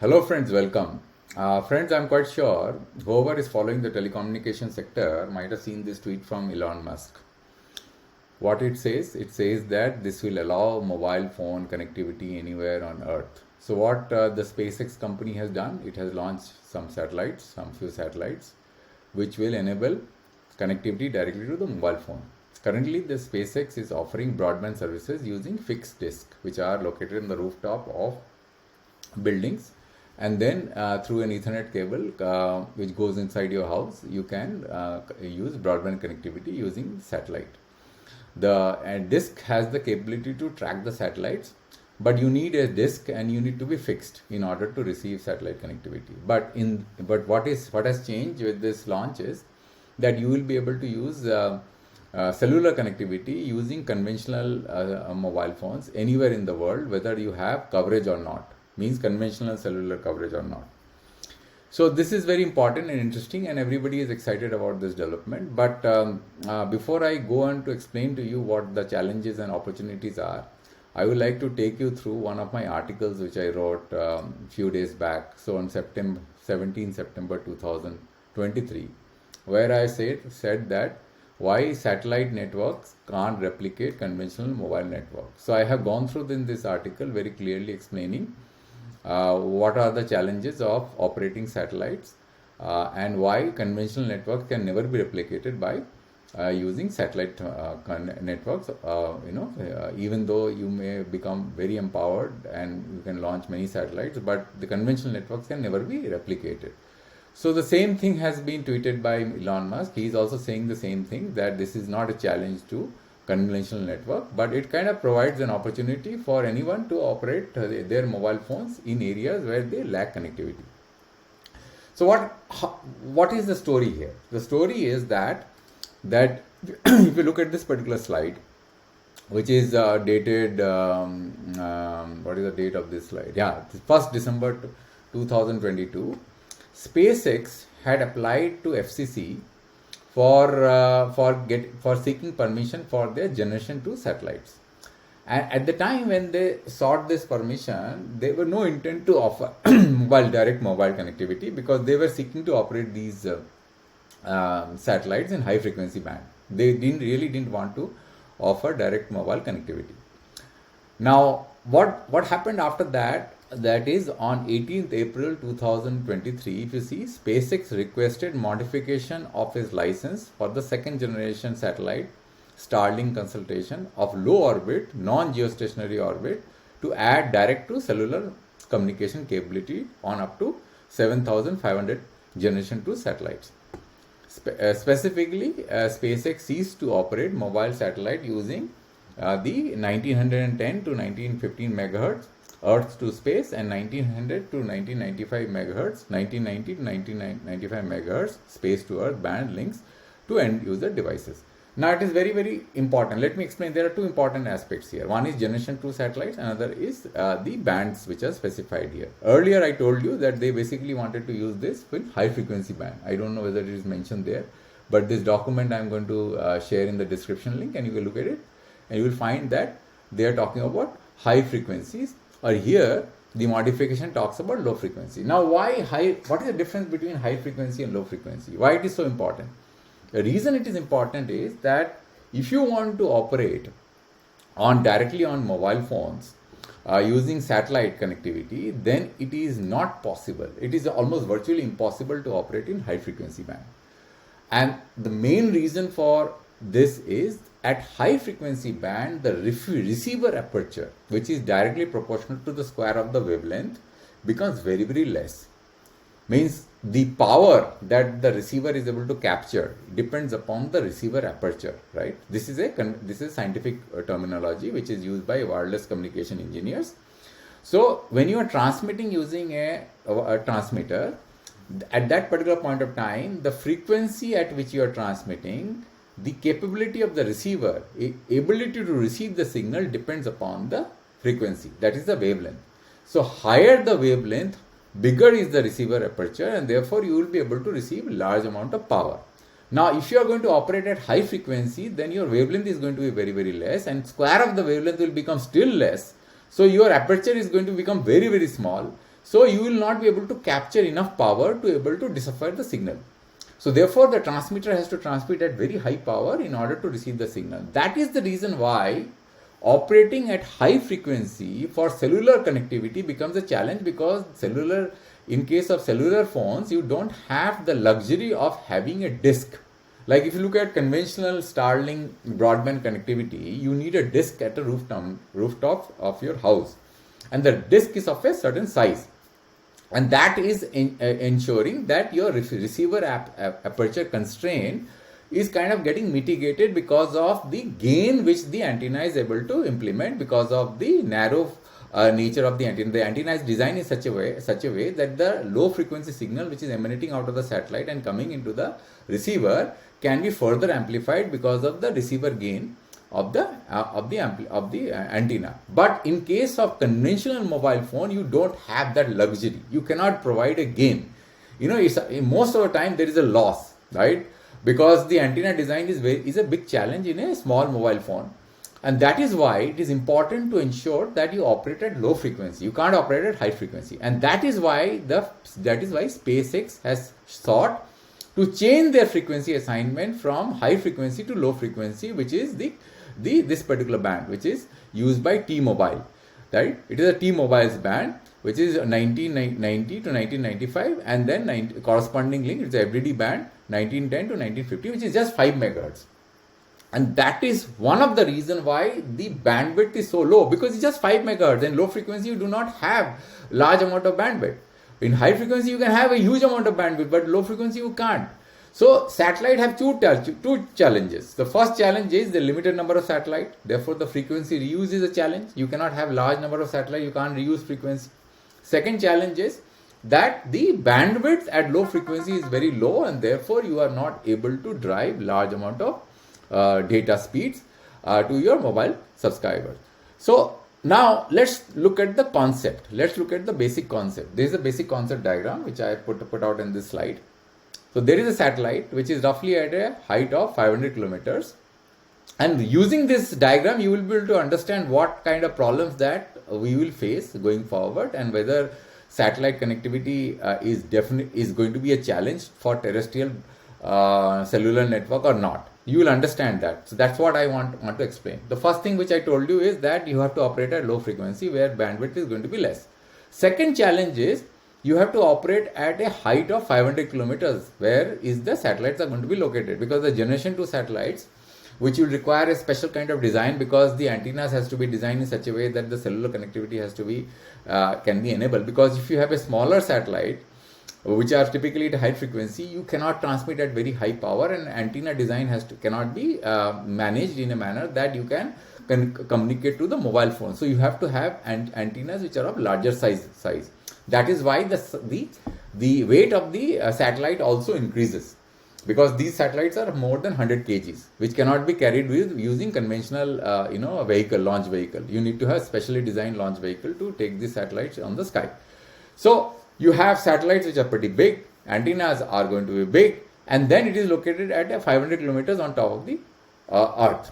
Hello friends, welcome. Friends, I'm quite sure whoever is following the telecommunication sector might have seen this tweet from Elon Musk. What it says that this will allow mobile phone connectivity anywhere on Earth. So what the SpaceX company has done, it has launched some few satellites, which will enable connectivity directly to the mobile phone. Currently, the SpaceX is offering broadband services using fixed disk, which are located in the rooftop of buildings, and then through an Ethernet cable which goes inside your house, you can use broadband connectivity using satellite. The disk has the capability to track the satellites, but you need a disk and you need to be fixed in order to receive satellite connectivity. But what has changed with this launch is that you will be able to use cellular connectivity using conventional mobile phones anywhere in the world, whether you have coverage or not, means conventional cellular coverage or not. So this is very important and interesting, and everybody is excited about this development. But before I go on to explain to you what the challenges and opportunities are, I would like to take you through one of my articles which I wrote a few days back. So on 17 September 2023, where I said that why satellite networks can't replicate conventional mobile networks. So I have gone through in this article very clearly explaining what are the challenges of operating satellites and why conventional networks can never be replicated by using satellite networks. Even though you may become very empowered and you can launch many satellites, but the conventional networks can never be replicated. So the same thing has been tweeted by Elon Musk. He is also saying the same thing, that this is not a challenge to conventional network, but it kind of provides an opportunity for anyone to operate their mobile phones in areas where they lack connectivity. So what is the story here? The story is that if you look at this particular slide, which is dated, what is the date of this slide? Yeah, 1st December 2022. SpaceX had applied to FCC for seeking permission for their Generation 2 satellites. And at the time when they sought this permission, they were no intent to offer direct mobile connectivity, because they were seeking to operate these satellites in high frequency band. They didn't want to offer direct mobile connectivity. Now, what happened after that? That is on 18th April 2023, if you see, SpaceX requested modification of its license for the second generation satellite Starlink constellation of low orbit, non-geostationary orbit, to add direct to cellular communication capability on up to 7,500 Generation 2 satellites. Specifically, SpaceX ceased to operate mobile satellite using the 1910 to 1915 megahertz Earth to space and 1900 to 1995 megahertz, 1990 to 1995 megahertz space to Earth band links to end user devices. Now it is very, very important. Let me explain. There are two important aspects here. One is Generation 2 satellites, another is the bands which are specified here. Earlier I told you that they basically wanted to use this with high frequency band. I don't know whether it is mentioned there, but this document I am going to share in the description link, and you will look at it and you will find that they are talking about high frequencies. Or here, the modification talks about low frequency. Now, what is the difference between high frequency and low frequency? Why it is so important? The reason it is important is that if you want to operate directly on mobile phones using satellite connectivity, then it is not possible. It is almost virtually impossible to operate in high frequency band. And the main reason for this is, at high frequency band, the receiver aperture, which is directly proportional to the square of the wavelength, becomes very, very less. Means the power that the receiver is able to capture depends upon the receiver aperture, right? This is scientific terminology which is used by wireless communication engineers. So when you are transmitting using a transmitter, at that particular point of time, the frequency at which you are transmitting, the capability of the receiver, ability to receive the signal, depends upon the frequency, that is the wavelength. So higher the wavelength, bigger is the receiver aperture, and therefore you will be able to receive large amount of power. Now if you are going to operate at high frequency, then your wavelength is going to be very, very less, and square of the wavelength will become still less. So your aperture is going to become very, very small. So you will not be able to capture enough power to able to decipher the signal. So therefore the transmitter has to transmit at very high power in order to receive the signal. That is the reason why operating at high frequency for cellular connectivity becomes a challenge, because in case of cellular phones, you don't have the luxury of having a disk. Like if you look at conventional Starlink broadband connectivity, you need a disk at a rooftop of your house, and the disk is of a certain size, and that is ensuring that your receiver aperture constraint is kind of getting mitigated because of the gain which the antenna is able to implement, because of the narrow nature of the antenna. The antenna is designed in such a way that the low frequency signal which is emanating out of the satellite and coming into the receiver can be further amplified because of the receiver gain of the antenna. But in case of conventional mobile phone, you don't have that luxury. You cannot provide a gain. Most of the time there is a loss, right? Because the antenna design is a big challenge in a small mobile phone. And that is why it is important to ensure that you operate at low frequency. You can't operate at high frequency. And that is why SpaceX has sought to change their frequency assignment from high frequency to low frequency, which is this particular band, which is used by T-Mobile, right? It is a T-Mobile's band, which is 1990 to 1995, and then corresponding link, it's a FDD band, 1910 to 1950, which is just 5 megahertz. And that is one of the reasons why the bandwidth is so low, because it's just 5 megahertz. In low frequency, you do not have large amount of bandwidth. In high frequency, you can have a huge amount of bandwidth, but low frequency, you can't. So satellite have two challenges. The first challenge is the limited number of satellite. Therefore, the frequency reuse is a challenge. You cannot have large number of satellite. You can't reuse frequency. Second challenge is that the bandwidth at low frequency is very low, and therefore you are not able to drive large amount of data speeds to your mobile subscribers. So now let's look at the concept. Let's look at the basic concept. This is a basic concept diagram which I put out in this slide. So there is a satellite which is roughly at a height of 500 kilometers. And using this diagram, you will be able to understand what kind of problems that we will face going forward, and whether satellite connectivity is going to be a challenge for terrestrial cellular network or not. You will understand that. So that's what I want to explain. The first thing which I told you is that you have to operate at low frequency where bandwidth is going to be less. Second challenge is you have to operate at a height of 500 kilometers where the satellites are going to be located, because the generation 2 satellites, which will require a special kind of design, because the antennas has to be designed in such a way that the cellular connectivity has to be can be enabled. Because if you have a smaller satellite which are typically at high frequency, you cannot transmit at very high power, and antenna design cannot be managed in a manner that you can communicate to the mobile phone. So you have to have antennas which are of larger size. That is why the weight of the satellite also increases, because these satellites are more than 100 kgs, which cannot be carried with using conventional launch vehicle. You need to have specially designed launch vehicle to take these satellites on the sky. So you have satellites which are pretty big, antennas are going to be big, and then it is located at 500 kilometers on top of the earth.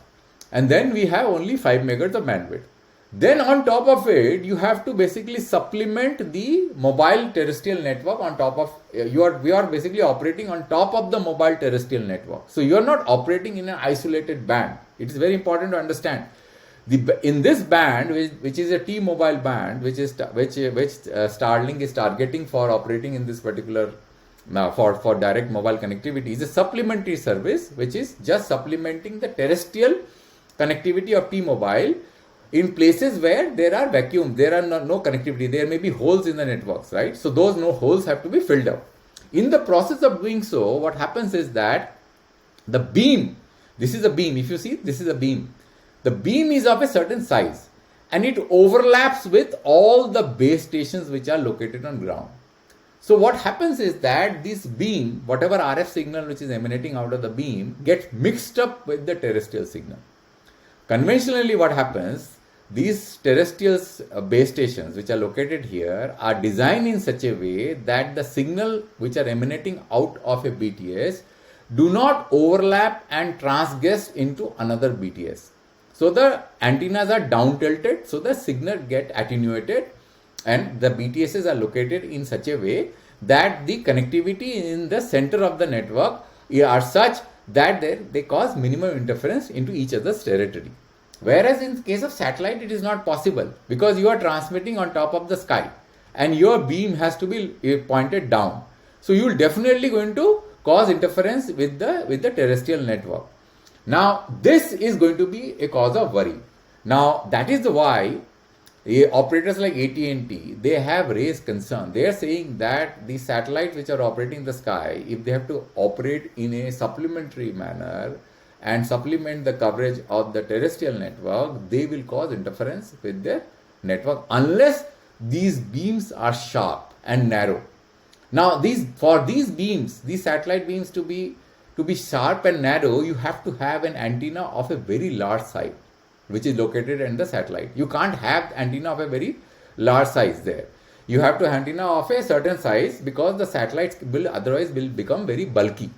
And then we have only 5 megahertz of bandwidth. Then on top of it, you have to basically supplement the mobile terrestrial network on top of, we are basically operating on top of the mobile terrestrial network. So you are not operating in an isolated band. It is very important to understand. In this band, which is a T-Mobile band, which Starlink is targeting for operating in this particular, for direct mobile connectivity, is a supplementary service, which is just supplementing the terrestrial connectivity of T-Mobile in places where there are vacuum, there are no connectivity, there may be holes in the networks, right? So those holes have to be filled up. In the process of doing so, what happens is that the beam, this is a beam, if you see, this is a beam. The beam is of a certain size, and it overlaps with all the base stations which are located on ground. So what happens is that this beam, whatever RF signal which is emanating out of the beam, gets mixed up with the terrestrial signal. Conventionally, what happens, these terrestrial base stations which are located here are designed in such a way that the signal which are emanating out of a BTS do not overlap and transgress into another BTS. So the antennas are down tilted, so the signal get attenuated, and the BTSs are located in such a way that the connectivity in the center of the network are such that they cause minimum interference into each other's territory. Whereas in case of satellite, it is not possible because you are transmitting on top of the sky and your beam has to be pointed down. So you will definitely going to cause interference with the terrestrial network. Now this is going to be a cause of worry. Now that is why operators like AT&T, they have raised concern. They are saying that the satellites which are operating in the sky, if they have to operate in a supplementary manner and supplement the coverage of the terrestrial network, they will cause interference with the network unless these beams are sharp and narrow. Now for these beams, these satellite beams to be sharp and narrow, you have to have an antenna of a very large size which is located in the satellite. You can't have antenna of a very large size there. You have to have antenna of a certain size because the satellites will otherwise become very bulky.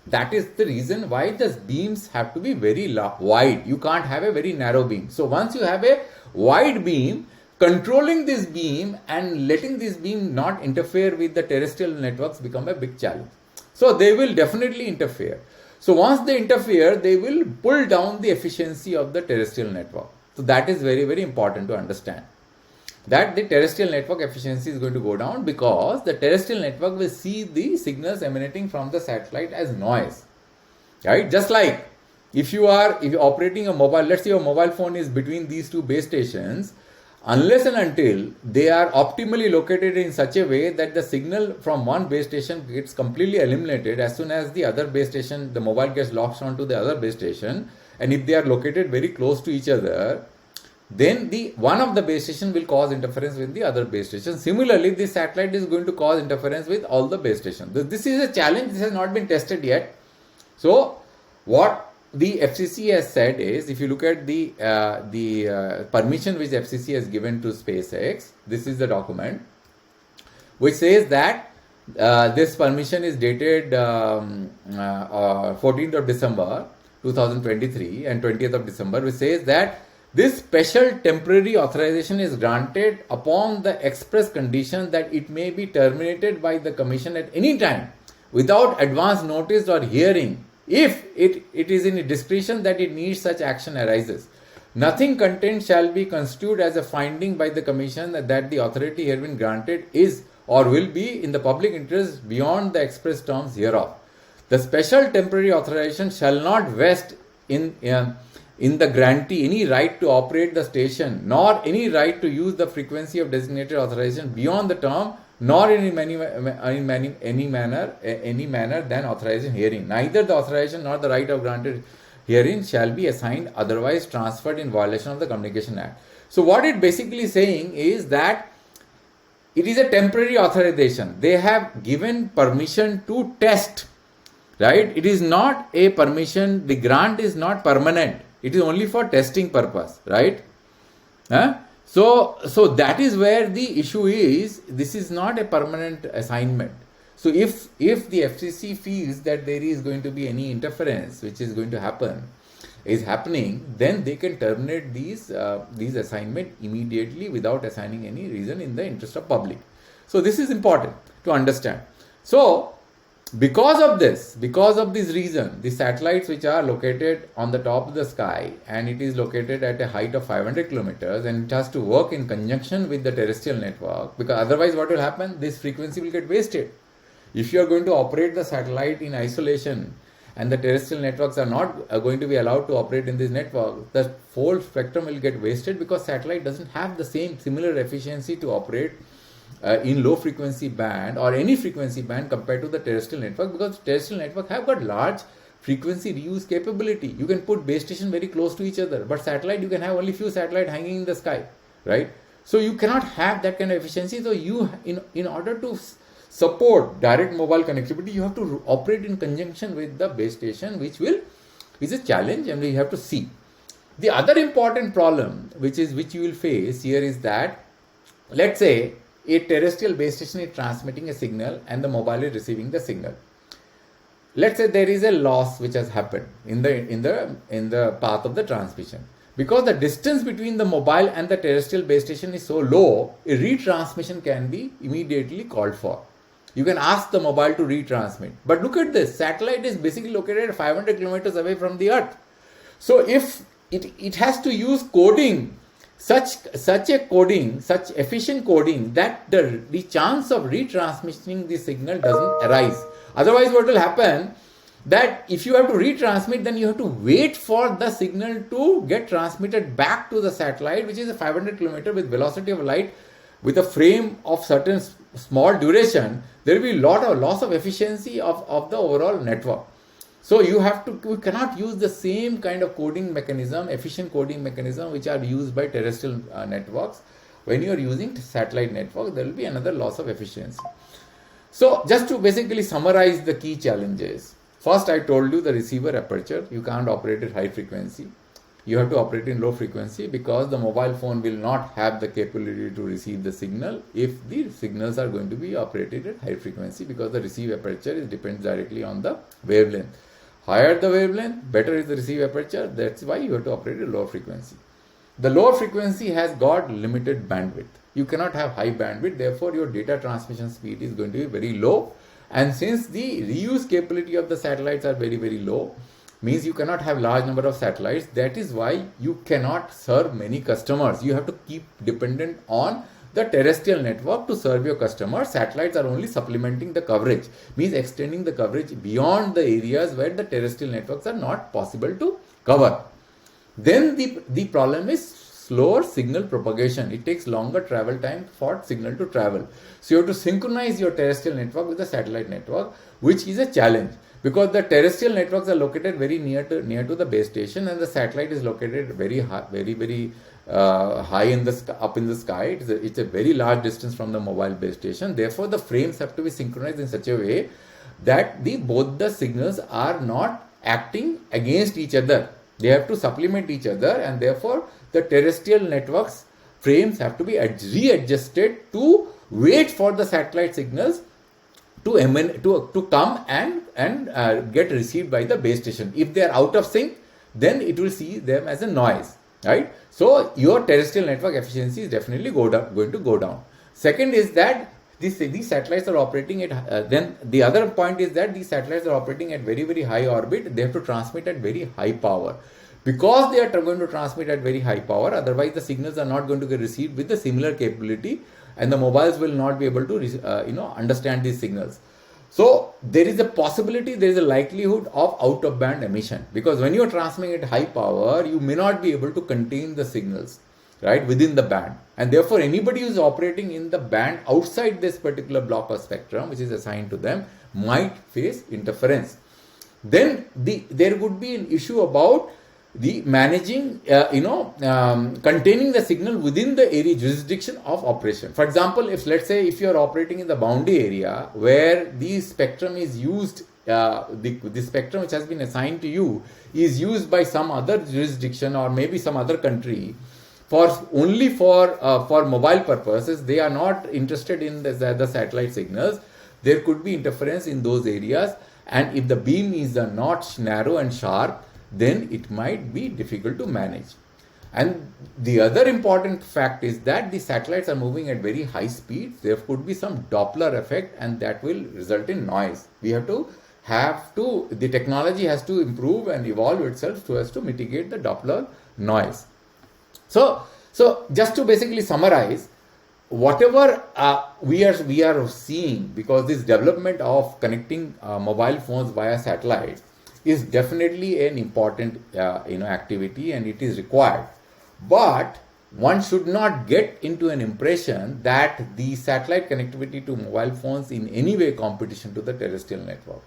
That is the reason why the beams have to be very wide. You can't have a very narrow beam. So once you have a wide beam, controlling this beam and letting this beam not interfere with the terrestrial networks become a big challenge. So they will definitely interfere. So once they interfere, they will pull down the efficiency of the terrestrial network. So that is very, very important to understand. That the terrestrial network efficiency is going to go down because the terrestrial network will see the signals emanating from the satellite as noise. Right? Just like if you're operating a mobile, let's say your mobile phone is between these two base stations, unless and until they are optimally located in such a way that the signal from one base station gets completely eliminated as soon as the other base station, the mobile gets locked onto the other base station, and if they are located very close to each other, then one of the base station will cause interference with the other base station. Similarly, this satellite is going to cause interference with all the base stations. This is a challenge. This has not been tested yet. So what the FCC has said is, if you look at the permission which FCC has given to SpaceX, this is the document which says that this permission is dated 14th of December 2023 and 20th of December, which says that this special temporary authorization is granted upon the express condition that it may be terminated by the Commission at any time without advance notice or hearing, if it is in discretion that it needs such action arises. Nothing contained shall be construed as a finding by the Commission that the authority herein granted is or will be in the public interest beyond the express terms hereof. The special temporary authorization shall not vest in the grantee any right to operate the station, nor any right to use the frequency of designated authorization beyond the term, nor in any manner than authorization herein. Neither the authorization nor the right of granted herein shall be assigned, otherwise transferred in violation of the Communication Act. So what it basically saying is that it is a temporary authorization. They have given permission to test, right? It is not a permission. The grant is not permanent. It is only for testing purpose, right? So that is where the issue is. This is not a permanent assignment. So if the FCC feels that there is going to be any interference which is going to happening, then they can terminate these assignment immediately without assigning any reason in the interest of public. So this is important to understand. So because of this reason, the satellites which are located on the top of the sky, and it is located at a height of 500 kilometers, and it has to work in conjunction with the terrestrial network, because otherwise what will happen? This frequency will get wasted. If you are going to operate the satellite in isolation and the terrestrial networks are not going to be allowed to operate in this network, the whole spectrum will get wasted because satellite doesn't have the similar efficiency to operate in low frequency band or any frequency band compared to the terrestrial network, because terrestrial network have got large frequency reuse capability. You can put base station very close to each other, but satellite you can have only few satellite hanging in the sky, right? So you cannot have that kind of efficiency. So you in order to support direct mobile connectivity, you have to operate in conjunction with the base station, which is a challenge, and we have to see. The other important problem which you will face here is that, let's say a terrestrial base station is transmitting a signal and the mobile is receiving the signal. Let's say there is a loss which has happened in the path of the transmission. Because the distance between the mobile and the terrestrial base station is so low, a retransmission can be immediately called for. You can ask the mobile to retransmit. But look at this, satellite is basically located 500 kilometers away from the earth. So if it has to use coding, such efficient coding that the chance of retransmitting the signal doesn't arise. Otherwise, what will happen, that if you have to retransmit, then you have to wait for the signal to get transmitted back to the satellite, which is a 500 kilometer with velocity of light, with a frame of certain small duration. There will be a lot of loss of efficiency of the overall network. So you cannot use the same kind of coding mechanism, efficient coding mechanism, which are used by terrestrial networks. When you are using satellite network, there will be another loss of efficiency. So just to basically summarize the key challenges. First, I told you the receiver aperture. You can't operate at high frequency. You have to operate in low frequency because the mobile phone will not have the capability to receive the signal if the signals are going to be operated at high frequency, because the receive aperture depends directly on the wavelength. Higher the wavelength, better is the receive aperture. That's why you have to operate at lower frequency. The lower frequency has got limited bandwidth. You cannot have high bandwidth, therefore your data transmission speed is going to be very low. And since the reuse capability of the satellites are very, very low, means you cannot have large number of satellites. That is why you cannot serve many customers. You have to keep dependent on the terrestrial network to serve your customers. Satellites are only supplementing the coverage, means extending the coverage beyond the areas where the terrestrial networks are not possible to cover. Then the problem is slower signal propagation. It takes longer travel time for signal to travel. So you have to synchronize your terrestrial network with the satellite network, which is a challenge, because the terrestrial networks are located very near to the base station, and the satellite is located very high, very high up in the sky. It's a very large distance from the mobile base station. Therefore, the frames have to be synchronized in such a way that both the signals are not acting against each other. They have to supplement each other, and therefore the terrestrial networks frames have to be readjusted to wait for the satellite signals to come and get received by the base station. If they are out of sync, then it will see them as a noise, right? So your terrestrial network efficiency is definitely going to go down. Second is that these satellites are operating at, then the other point is that these satellites are operating at very, very high orbit. They have to transmit at very high power. Because they are going to transmit at very high power, otherwise the signals are not going to get received with the similar capability, and the mobiles will not be able to understand these signals. So there is a possibility, there is a likelihood of out of band emission, because when you are transmitting at high power, you may not be able to contain the signals, right, within the band, and therefore anybody who is operating in the band outside this particular block of spectrum which is assigned to them might face interference. Then there would be an issue about the managing, containing the signal within the area jurisdiction of operation. For example, let's say if you are operating in the boundary area where the spectrum is used, the spectrum which has been assigned to you is used by some other jurisdiction or maybe some other country only for mobile purposes, they are not interested in the satellite signals. There could be interference in those areas, and if the beam is not narrow and sharp, then it might be difficult to manage. And the other important fact is that the satellites are moving at very high speeds. There could be some Doppler effect, and that will result in noise. The technology has to improve and evolve itself so as to mitigate the Doppler noise. So just to basically summarize, whatever we are seeing, because this development of connecting mobile phones via satellite is definitely an important activity, and it is required. But one should not get into an impression that the satellite connectivity to mobile phones in any way competition to the terrestrial network.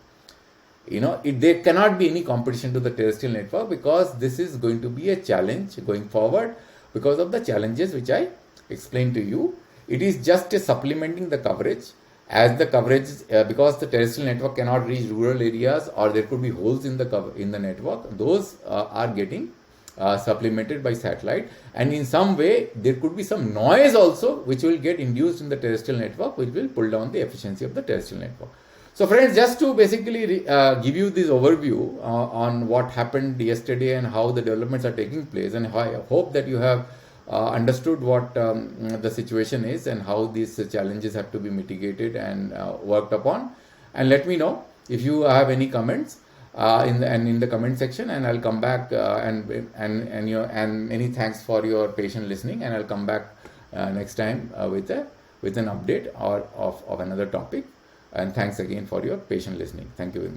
There cannot be any competition to the terrestrial network, because this is going to be a challenge going forward because of the challenges which I explained to you. It is just a supplementing the coverage. As the coverage, because the terrestrial network cannot reach rural areas, or there could be holes in the network, those are getting supplemented by satellite, and in some way there could be some noise also which will get induced in the terrestrial network, which will pull down the efficiency of the terrestrial network. So friends, just to basically give you this overview on what happened yesterday and how the developments are taking place, and I hope that you have understood what the situation is and how these challenges have to be mitigated and worked upon. And let me know if you have any comments in the comment section, and I'll come back and many thanks for your patient listening, and I'll come back next time with an update or of another topic. And thanks again for your patient listening. Thank you very much.